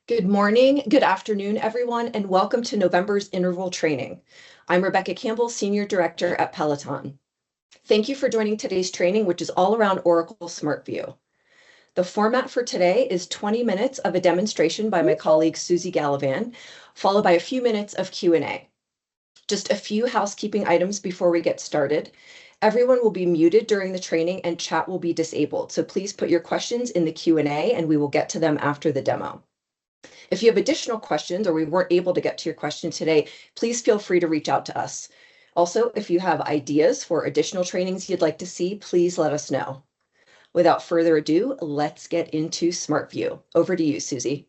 Good morning, good afternoon, everyone, and welcome to November's interval training. I'm Rebecca Campbell, Senior Director at Peloton. Thank you for joining today's training, which is all around Oracle SmartView. The format for today is 20 minutes of a demonstration by my colleague Susie Gallivan, followed by a few minutes of Q&A. Just a few housekeeping items before we get started. Everyone will be muted during the training and chat will be disabled, so please put your questions in the Q&A and we will get to them after the demo. If you have additional questions or we weren't able to get to your question today, please feel free to reach out to us. Also, if you have ideas for additional trainings you'd like to see, please let us know. Without further ado, let's get into SmartView. Over to you, Susie.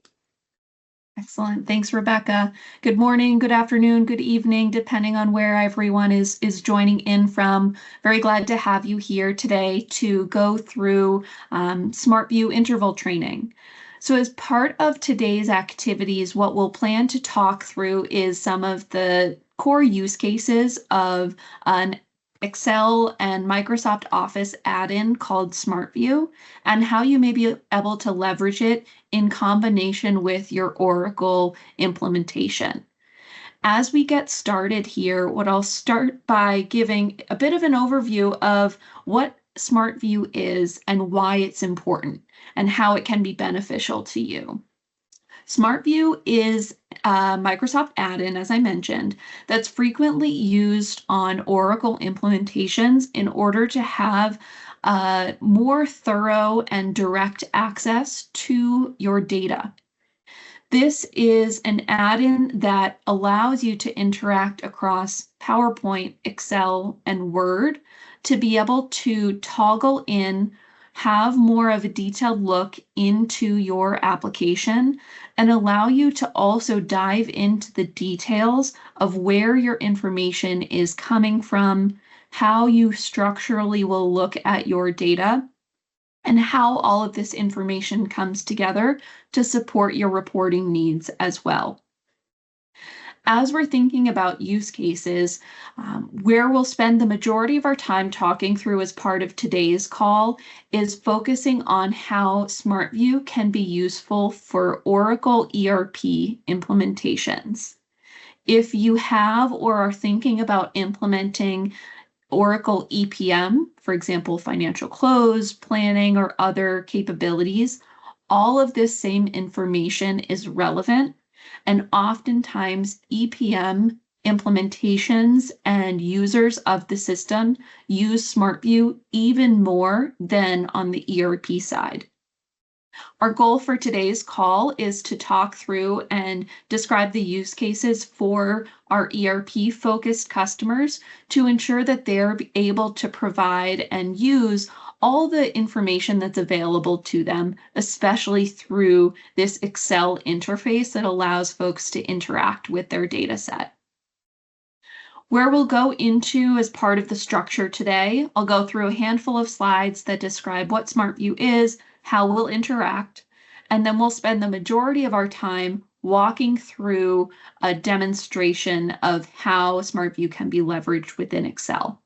Excellent. Thanks, Rebecca. Good morning, good afternoon, good evening, depending on where everyone is joining in from. Very glad to have you here today to go through SmartView interval training. So as part of today's activities, what we'll plan to talk through is some of the core use cases of an Excel and Microsoft Office add-in called SmartView and how you may be able to leverage it in combination with your Oracle implementation. As we get started here, what I'll start by giving a bit of an overview of what SmartView is and why it's important and how it can be beneficial to you. SmartView is a Microsoft add-in, as I mentioned, that's frequently used on Oracle implementations in order to have more thorough and direct access to your data. This is an add-in that allows you to interact across PowerPoint, Excel, and Word to be able to toggle in, have more of a detailed look into your application, and allow you to also dive into the details of where your information is coming from, how you structurally will look at your data, and how all of this information comes together to support your reporting needs as well. As we're thinking about use cases, where we'll spend the majority of our time talking through as part of today's call is focusing on how SmartView can be useful for Oracle ERP implementations. If you have or are thinking about implementing Oracle EPM, for example, financial close, planning, or other capabilities, all of this same information is relevant. And oftentimes EPM implementations and users of the system use SmartView even more than on the ERP side. Our goal for today's call is to talk through and describe the use cases for our ERP-focused customers to ensure that they're able to provide and use all the information that's available to them, especially through this Excel interface that allows folks to interact with their data set. Where we'll go into as part of the structure today, I'll go through a handful of slides that describe what SmartView is, how we'll interact, and then we'll spend the majority of our time walking through a demonstration of how SmartView can be leveraged within Excel.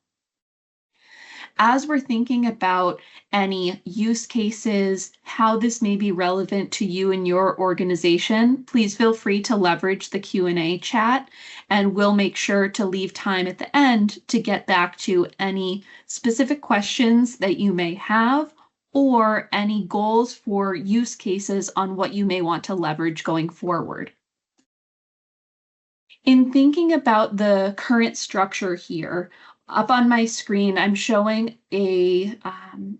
As we're thinking about any use cases, how this may be relevant to you and your organization, please feel free to leverage the Q&A chat, and we'll make sure to leave time at the end to get back to any specific questions that you may have or any goals for use cases on what you may want to leverage going forward. In thinking about the current structure here, up on my screen, I'm showing a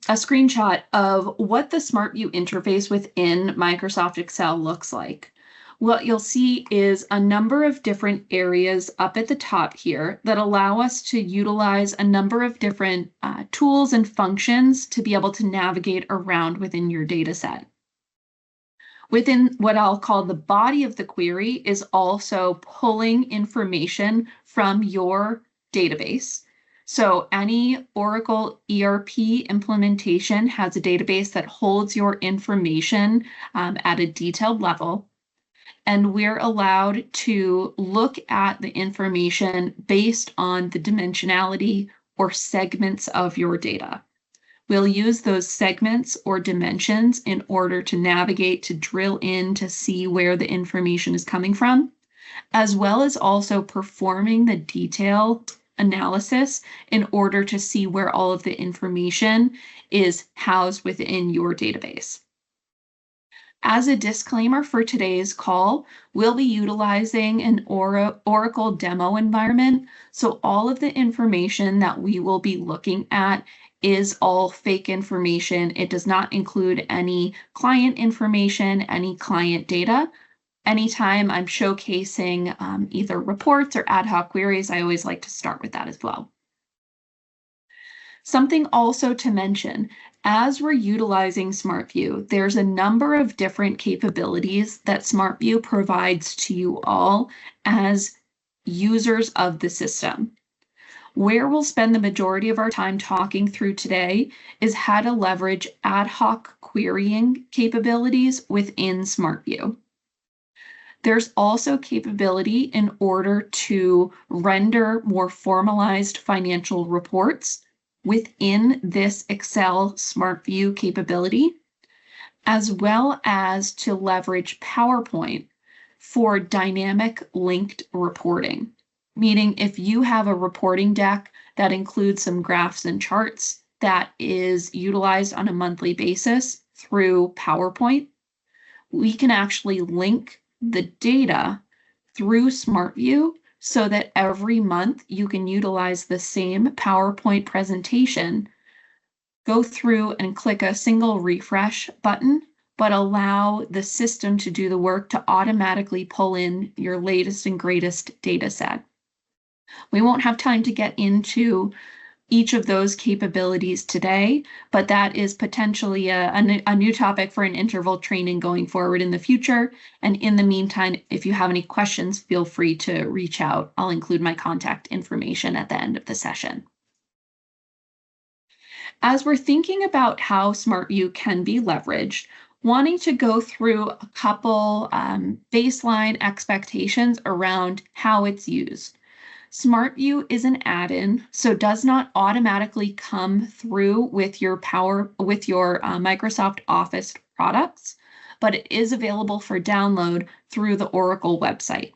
screenshot of what the SmartView interface within Microsoft Excel looks like. What you'll see is a number of different areas up at the top here that allow us to utilize a number of different tools and functions to be able to navigate around within your data set. Within what I'll call the body of the query is also pulling information from your database. So any Oracle ERP implementation has a database that holds your information at a detailed level. And we're allowed to look at the information based on the dimensionality or segments of your data. We'll use those segments or dimensions in order to navigate, to drill in, to see where the information is coming from, as well as also performing the detailed analysis in order to see where all of the information is housed within your database. As a disclaimer for today's call, we'll be utilizing an Oracle demo environment. So all of the information that we will be looking at is all fake information. It does not include any client information, any client data. Anytime I'm showcasing either reports or ad hoc queries, I always like to start with that as well. Something also to mention, as we're utilizing SmartView, there's a number of different capabilities that SmartView provides to you all as users of the system. Where we'll spend the majority of our time talking through today is how to leverage ad hoc querying capabilities within SmartView. There's also capability in order to render more formalized financial reports within this Excel SmartView capability, as well as to leverage PowerPoint for dynamic linked reporting. Meaning if you have a reporting deck that includes some graphs and charts that is utilized on a monthly basis through PowerPoint, we can actually link the data through SmartView so that every month you can utilize the same PowerPoint presentation, go through and click a single refresh button, but allow the system to do the work to automatically pull in your latest and greatest data set. We won't have time to get into each of those capabilities today, but that is potentially a new topic for an interval training going forward in the future. And in the meantime, if you have any questions, feel free to reach out. I'll include my contact information at the end of the session. As we're thinking about how SmartView can be leveraged, wanting to go through a couple baseline expectations around how it's used. SmartView is an add-in, so does not automatically come through with your Microsoft Office products, but it is available for download through the Oracle website.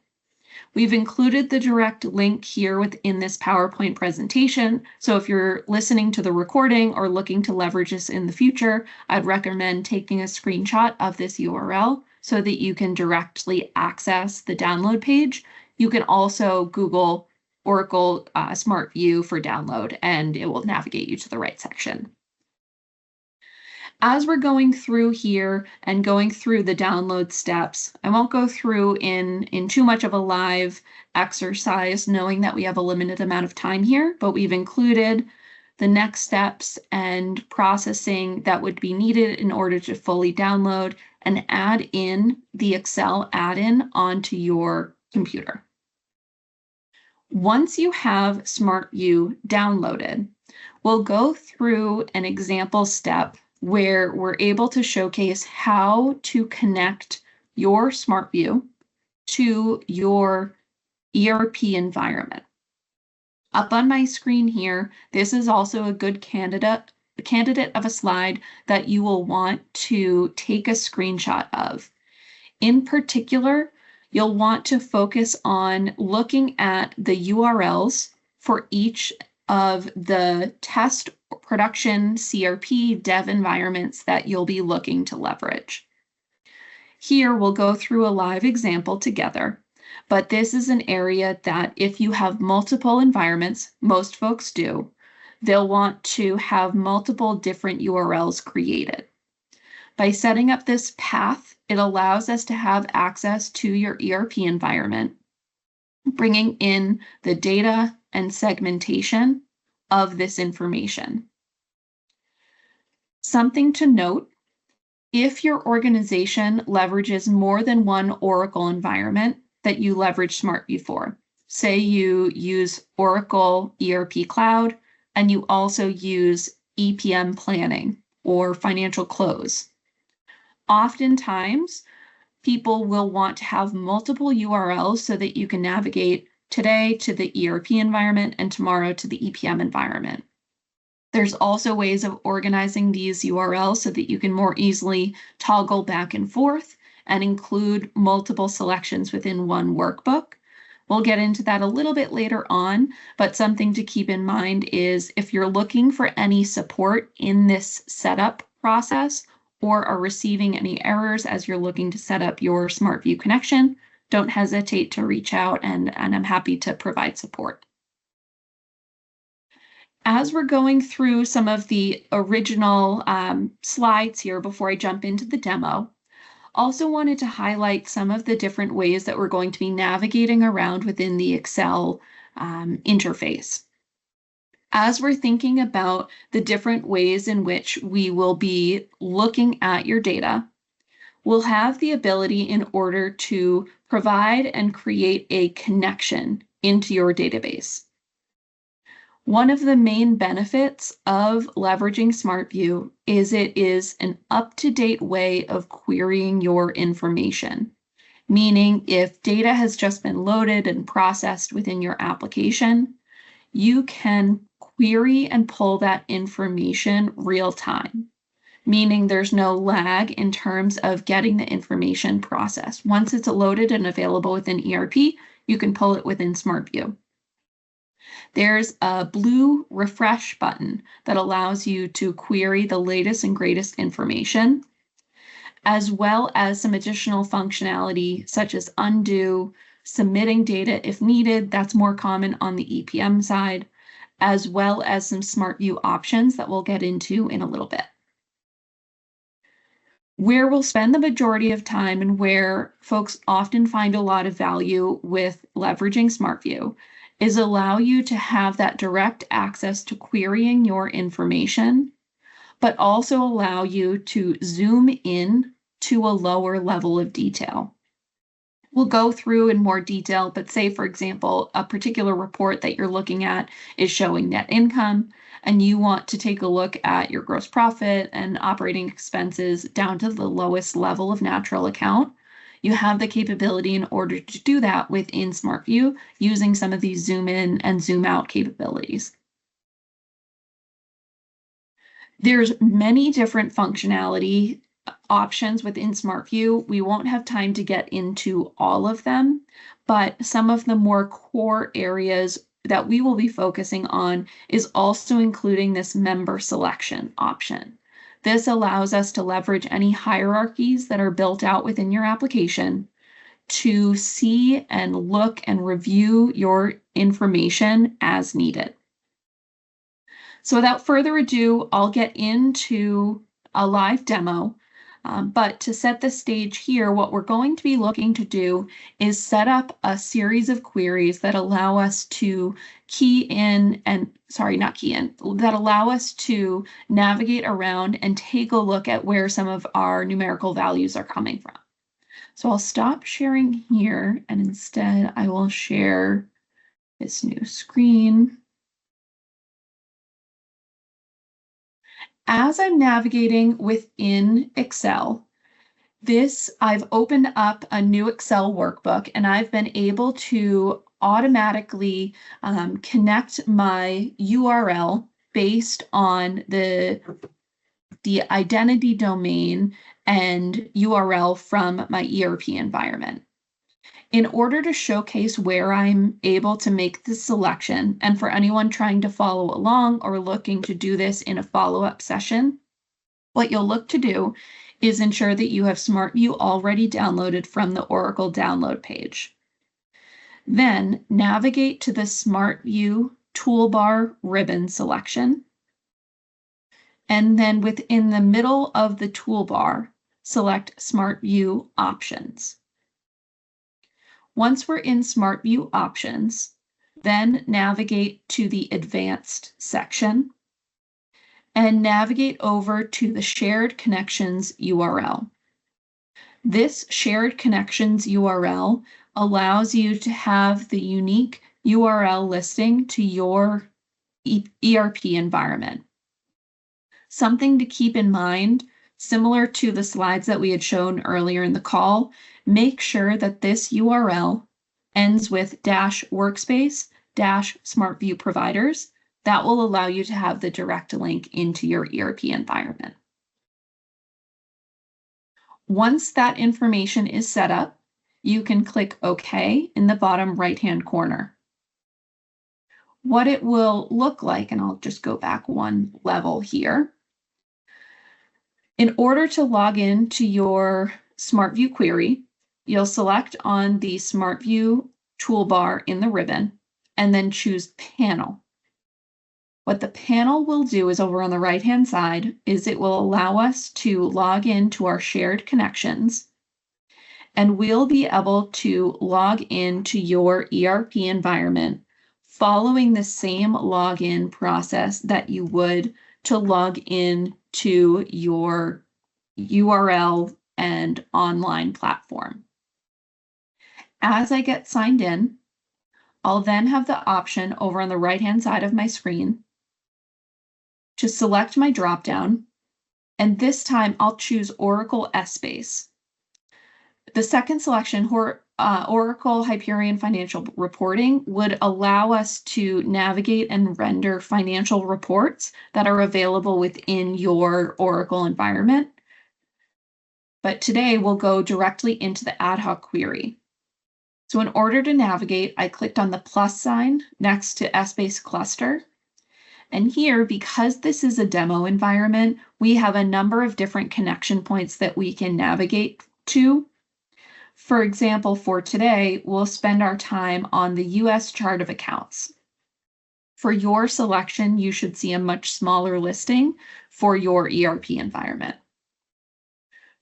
We've included the direct link here within this PowerPoint presentation, so if you're listening to the recording or looking to leverage this in the future, I'd recommend taking a screenshot of this URL so that you can directly access the download page. You can also Google Oracle SmartView for download, and it will navigate you to the right section. As we're going through here and going through the download steps, I won't go through in too much of a live exercise, knowing that we have a limited amount of time here, but we've included the next steps and processing that would be needed in order to fully download and add in the Excel add-in onto your computer. Once you have SmartView downloaded, we'll go through an example step where we're able to showcase how to connect your SmartView to your ERP environment. Up on my screen here, this is also a good candidate of a slide that you will want to take a screenshot of. In particular, you'll want to focus on looking at the URLs for each of the test production CRP dev environments that you'll be looking to leverage. Here, we'll go through a live example together, but this is an area that if you have multiple environments, most folks do, they'll want to have multiple different URLs created. By setting up this path, it allows us to have access to your ERP environment, bringing in the data and segmentation of this information. Something to note, if your organization leverages more than one Oracle environment that you leverage SmartView for, say you use Oracle ERP Cloud and you also use EPM planning or financial close, oftentimes, people will want to have multiple URLs so that you can navigate today to the ERP environment and tomorrow to the EPM environment. There's also ways of organizing these URLs so that you can more easily toggle back and forth and include multiple selections within one workbook. We'll get into that a little bit later on, but something to keep in mind is if you're looking for any support in this setup process or are receiving any errors as you're looking to set up your SmartView connection, don't hesitate to reach out and I'm happy to provide support. As we're going through some of the original slides here before I jump into the demo, also wanted to highlight some of the different ways that we're going to be navigating around within the Excel interface. As we're thinking about the different ways in which we will be looking at your data, we'll have the ability in order to provide and create a connection into your database. One of the main benefits of leveraging SmartView is it is an up-to-date way of querying your information, meaning if data has just been loaded and processed within your application, you can query and pull that information real time, meaning there's no lag in terms of getting the information processed. Once it's loaded and available within ERP, you can pull it within SmartView. There's a blue refresh button that allows you to query the latest and greatest information, as well as some additional functionality such as undo, submitting data if needed. That's more common on the EPM side, as well as some SmartView options that we'll get into in a little bit. Where we'll spend the majority of time and where folks often find a lot of value with leveraging SmartView is allow you to have that direct access to querying your information, but also allow you to zoom in to a lower level of detail. We'll go through in more detail, but say, for example, a particular report that you're looking at is showing net income, and you want to take a look at your gross profit and operating expenses down to the lowest level of natural account. You have the capability in order to do that within SmartView using some of these zoom in and zoom out capabilities. There's many different functionality options within SmartView. We won't have time to get into all of them, but some of the more core areas that we will be focusing on is also including this member selection option. This allows us to leverage any hierarchies that are built out within your application to see and look and review your information as needed. So without further ado, I'll get into a live demo. But to set the stage here, what we're going to be looking to do is set up a series of queries that allow us to that allow us to navigate around and take a look at where some of our numerical values are coming from. So I'll stop sharing here, and instead I will share this new screen. As I'm navigating within Excel, I've opened up a new Excel workbook, and I've been able to automatically connect my URL based on the identity domain and URL from my ERP environment. In order to showcase where I'm able to make this selection, and for anyone trying to follow along or looking to do this in a follow-up session, what you'll look to do is ensure that you have SmartView already downloaded from the Oracle download page. Then navigate to the SmartView toolbar ribbon selection. And then within the middle of the toolbar, select SmartView Options. Once we're in SmartView Options, then navigate to the Advanced section and navigate over to the Shared Connections URL. This Shared Connections URL allows you to have the unique URL listing to your ERP environment. Something to keep in mind, similar to the slides that we had shown earlier in the call, make sure that this URL ends with -workspace -SmartView providers. that will allow you to have the direct link into your ERP environment. Once that information is set up, you can click OK in the bottom right-hand corner. What it will look like, and I'll just go back one level here. In order to log in to your SmartView query, you'll select on the SmartView toolbar in the ribbon and then choose Panel. What the panel will do is over on the right-hand side is it will allow us to log into our shared connections, and we'll be able to log into your ERP environment following the same login process that you would to log in to your URL and online platform. As I get signed in, I'll then have the option over on the right-hand side of my screen to select my dropdown, and this time I'll choose Oracle Essbase. The second selection, Oracle Hyperion Financial Reporting, would allow us to navigate and render financial reports that are available within your Oracle environment. But today we'll go directly into the Ad-Hoc query. So in order to navigate, I clicked on the plus sign next to Essbase Cluster. And here, because this is a demo environment, we have a number of different connection points that we can navigate to. For example, for today, we'll spend our time on the US chart of accounts. For your selection, you should see a much smaller listing for your ERP environment.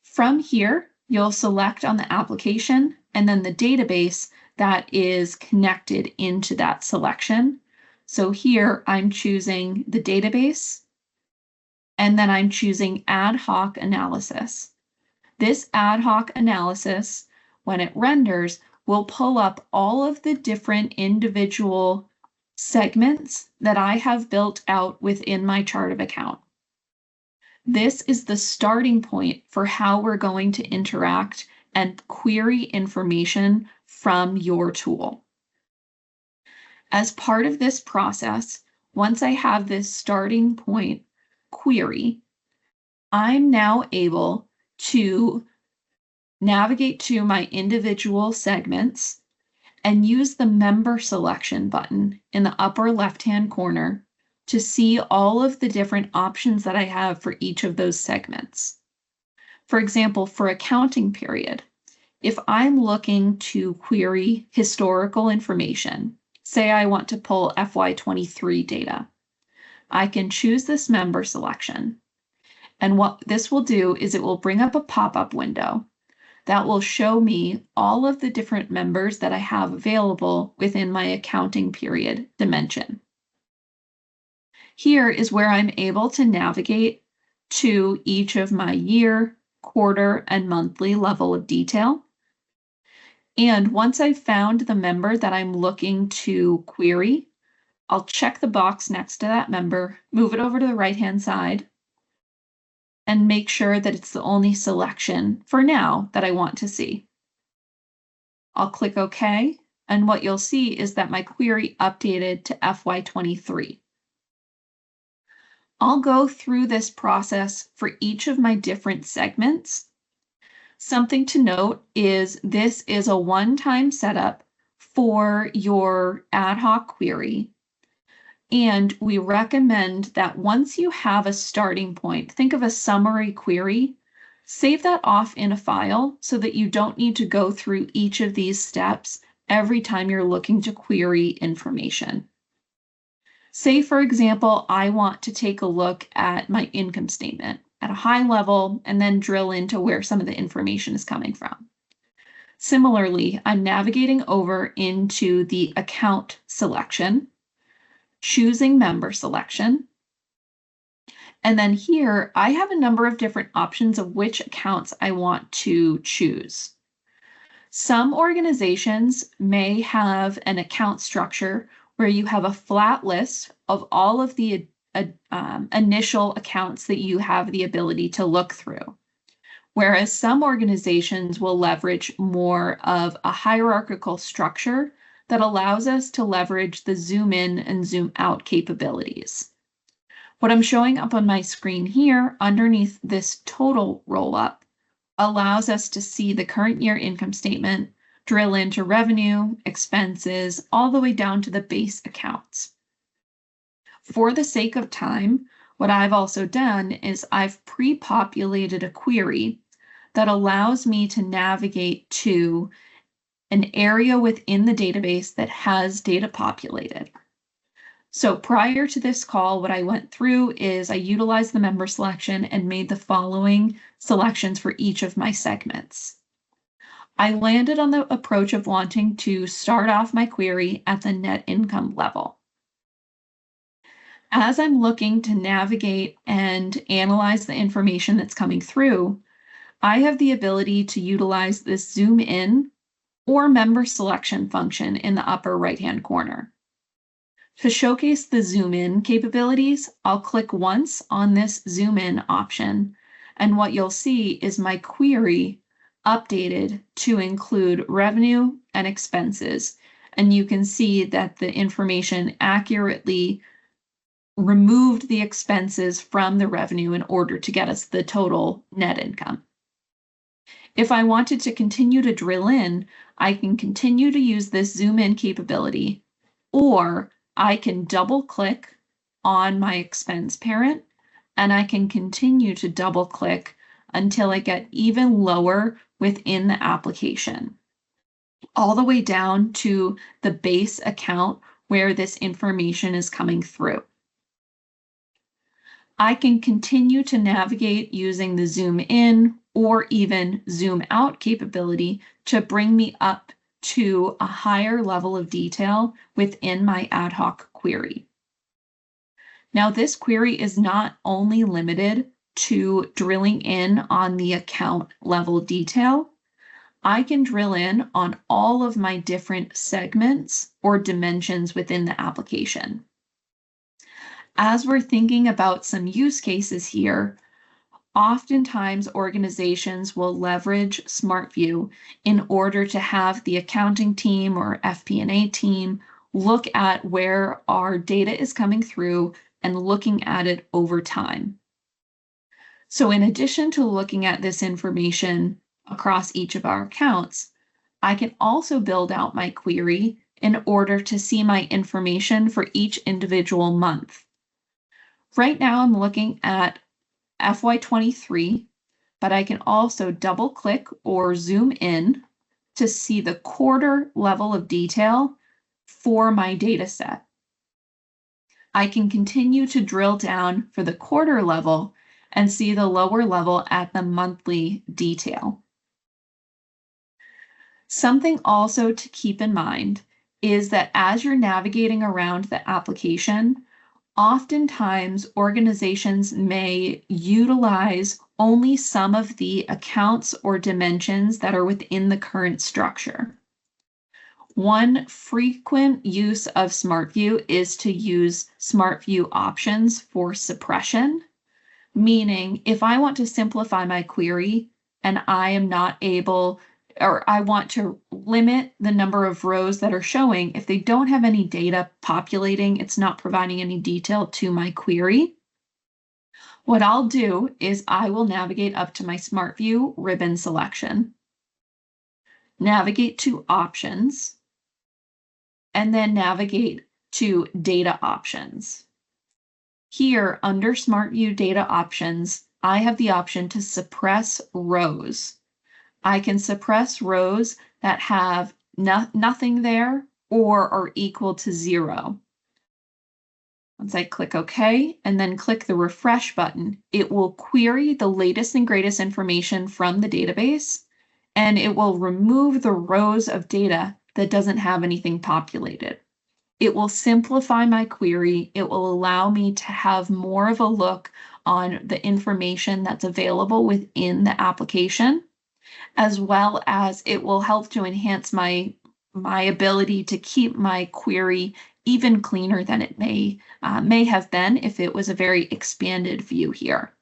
From here, you'll select on the application and then the database that is connected into that selection. So here I'm choosing the database, and then I'm choosing ad hoc analysis. This ad hoc analysis, when it renders, will pull up all of the different individual segments that I have built out within my chart of account. This is the starting point for how we're going to interact and query information from your tool. As part of this process, once I have this starting point query, I'm now able to navigate to my individual segments and use the member selection button in the upper left-hand corner to see all of the different options that I have for each of those segments. For example, for accounting period, if I'm looking to query historical information, say I want to pull FY23 data, I can choose this member selection. And what this will do is it will bring up a pop-up window that will show me all of the different members that I have available within my accounting period dimension. Here is where I'm able to navigate to each of my year, quarter, and monthly level of detail. And once I've found the member that I'm looking to query, I'll check the box next to that member, move it over to the right-hand side, and make sure that it's the only selection for now that I want to see. I'll click OK, and what you'll see is that my query updated to FY23. I'll go through this process for each of my different segments. Something to note is this is a one-time setup for your ad hoc query. And we recommend that once you have a starting point, think of a summary query, save that off in a file so that you don't need to go through each of these steps every time you're looking to query information. Say, for example, I want to take a look at my income statement at a high level and then drill into where some of the information is coming from. Similarly, I'm navigating over into the account selection, choosing member selection. And then here, I have a number of different options of which accounts I want to choose. Some organizations may have an account structure where you have a flat list of all of the initial accounts that you have the ability to look through. Whereas some organizations will leverage more of a hierarchical structure that allows us to leverage the zoom in and zoom out capabilities. What I'm showing up on my screen here underneath this total roll-up allows us to see the current year income statement, drill into revenue, expenses, all the way down to the base accounts. For the sake of time, what I've also done is I've pre-populated a query that allows me to navigate to an area within the database that has data populated. So prior to this call, what I went through is I utilized the member selection and made the following selections for each of my segments. I landed on the approach of wanting to start off my query at the net income level. As I'm looking to navigate and analyze the information that's coming through, I have the ability to utilize this zoom in or member selection function in the upper right-hand corner. To showcase the zoom in capabilities, I'll click once on this zoom in option, and what you'll see is my query updated to include revenue and expenses. And you can see that the information accurately removed the expenses from the revenue in order to get us the total net income. If I wanted to continue to drill in, I can continue to use this zoom in capability, or I can double click on my expense parent and I can continue to double click until I get even lower within the application, all the way down to the base account where this information is coming through. I can continue to navigate using the zoom in or even zoom out capability to bring me up to a higher level of detail within my ad hoc query. Now, this query is not only limited to drilling in on the account level detail. I can drill in on all of my different segments or dimensions within the application. As we're thinking about some use cases here, oftentimes organizations will leverage SmartView in order to have the accounting team or FP&A team look at where our data is coming through and looking at it over time. So in addition to looking at this information across each of our accounts, I can also build out my query in order to see my information for each individual month. Right now I'm looking at FY23, but I can also double click or zoom in to see the quarter level of detail for my data set. I can continue to drill down for the quarter level and see the lower level at the monthly detail. Something also to keep in mind is that as you're navigating around the application, oftentimes organizations may utilize only some of the accounts or dimensions that are within the current structure. One frequent use of SmartView is to use SmartView options for suppression, meaning if I want to simplify my query and I am not able, or I want to limit the number of rows that are showing, if they don't have any data populating, it's not providing any detail to my query. What I'll do is I will navigate up to my SmartView ribbon selection, navigate to options, and then navigate to data options. Here under SmartView data options, I have the option to suppress rows. I can suppress rows that have nothing there or are equal to 0. Once I click OK and then click the refresh button, it will query the latest and greatest information from the database, and it will remove the rows of data that doesn't have anything populated. It will simplify my query. It will allow me to have more of a look on the information that's available within the application, as well as it will help to enhance my ability to keep my query even cleaner than it may have been if it was a very expanded view here.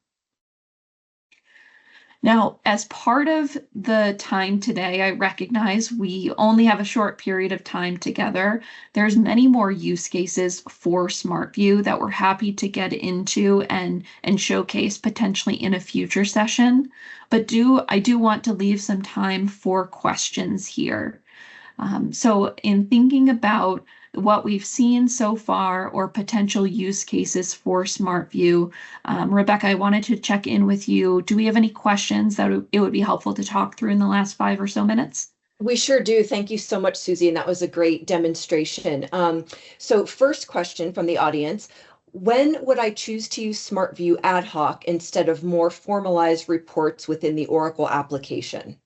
Now, as part of the time today, I recognize we only have a short period of time together. There's many more use cases for SmartView that we're happy to get into and showcase potentially in a future session. But I do want to leave some time for questions here. So in thinking about what we've seen so far or potential use cases for SmartView, Rebecca, I wanted to check in with you. Do we have any questions that it would be helpful to talk through in the last 5 or so minutes? We sure do. Thank you so much, Susie. And that was a great demonstration. So first question from the audience, when would I choose to use SmartView Ad-Hoc instead of more formalized reports within the Oracle application?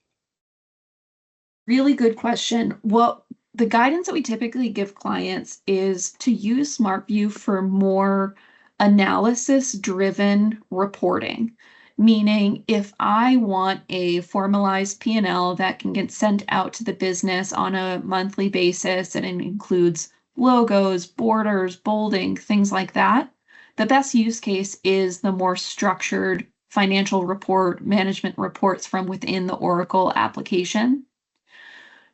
Really good question. What the guidance that we typically give clients is to use SmartView for more analysis-driven reporting. Meaning, if I want a formalized P&L that can get sent out to the business on a monthly basis, and it includes logos, borders, bolding, things like that, the best use case is the more structured financial report, management reports from within the Oracle application.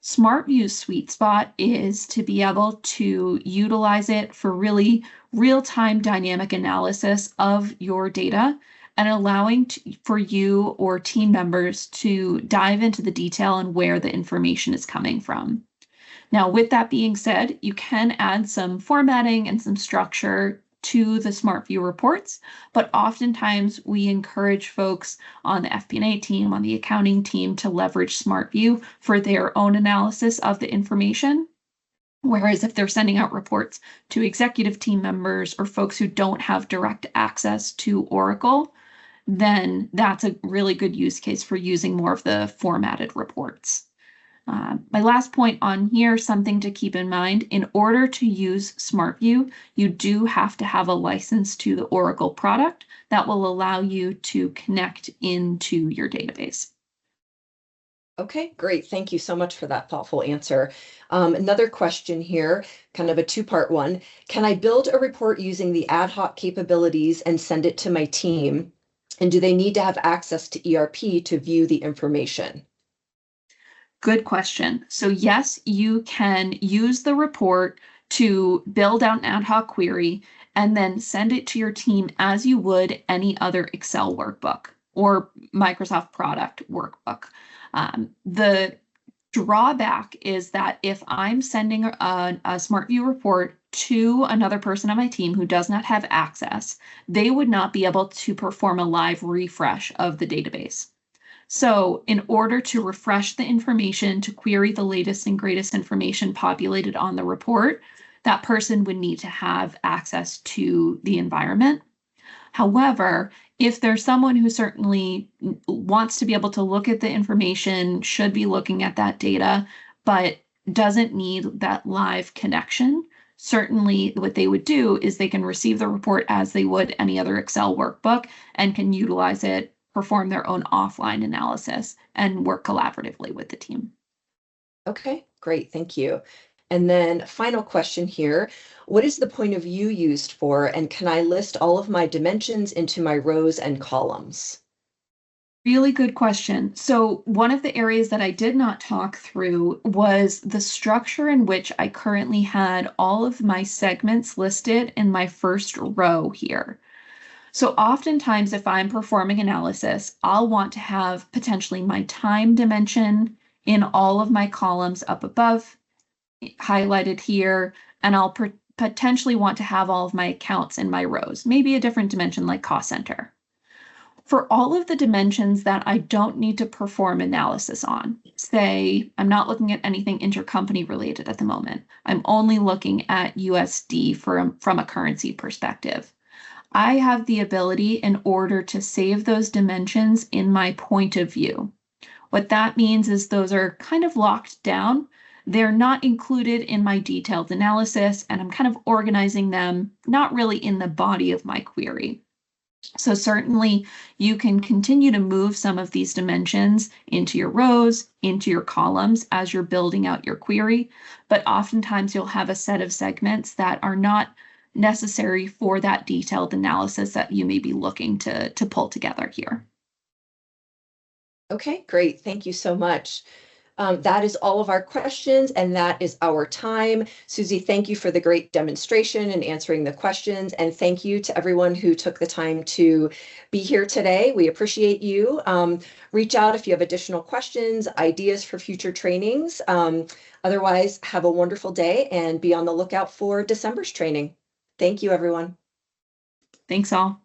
SmartView's sweet spot is to be able to utilize it for really real-time dynamic analysis of your data and allowing for you or team members to dive into the detail and where the information is coming from. Now, with that being said, you can add some formatting and some structure to the SmartView reports, but oftentimes we encourage folks on the FP&A team, on the accounting team to leverage SmartView for their own analysis of the information. Whereas if they're sending out reports to executive team members or folks who don't have direct access to Oracle, then that's a really good use case for using more of the formatted reports. My last point on here, something to keep in mind, in order to use SmartView, you do have to have a license to the Oracle product that will allow you to connect into your database. Okay, great. Thank you so much for that thoughtful answer. Another question here, kind of a two-part one. Can I build a report using the Ad-Hoc capabilities and send it to my team? And do they need to have access to ERP to view the information? Good question. So yes, you can use the report to build out an ad hoc query and then send it to your team as you would any other Excel workbook or Microsoft product workbook. The drawback is that if I'm sending a SmartView report to another person on my team who does not have access, they would not be able to perform a live refresh of the database. So in order to refresh the information, to query the latest and greatest information populated on the report, that person would need to have access to the environment. However, if there's someone who certainly wants to be able to look at the information, should be looking at that data, but doesn't need that live connection, certainly what they would do is they can receive the report as they would any other Excel workbook and can utilize it, perform their own offline analysis, and work collaboratively with the team. Okay, great. Thank you. And then final question here. What is the point of view used for, and can I list all of my dimensions into my rows and columns? Really good question. So one of the areas that I did not talk through was the structure in which I currently had all of my segments listed in my first row here. So oftentimes, if I'm performing analysis, I'll want to have potentially my time dimension in all of my columns up above, highlighted here, and I'll potentially want to have all of my accounts in my rows, maybe a different dimension like cost center. For all of the dimensions that I don't need to perform analysis on, say I'm not looking at anything intercompany related at the moment, I'm only looking at USD from a currency perspective. I have the ability in order to save those dimensions in my point of view. What that means is those are kind of locked down. They're not included in my detailed analysis, and I'm kind of organizing them, not really in the body of my query. So certainly you can continue to move some of these dimensions into your rows, into your columns as you're building out your query, but oftentimes you'll have a set of segments that are not necessary for that detailed analysis that you may be looking to pull together here. Okay, great. Thank you so much. That is all of our questions, and that is our time. Susie, thank you for the great demonstration and answering the questions. And thank you to everyone who took the time to be here today. We appreciate you. Reach out if you have additional questions, ideas for future trainings. Otherwise, have a wonderful day and be on the lookout for December's training. Thank you, everyone. Thanks all.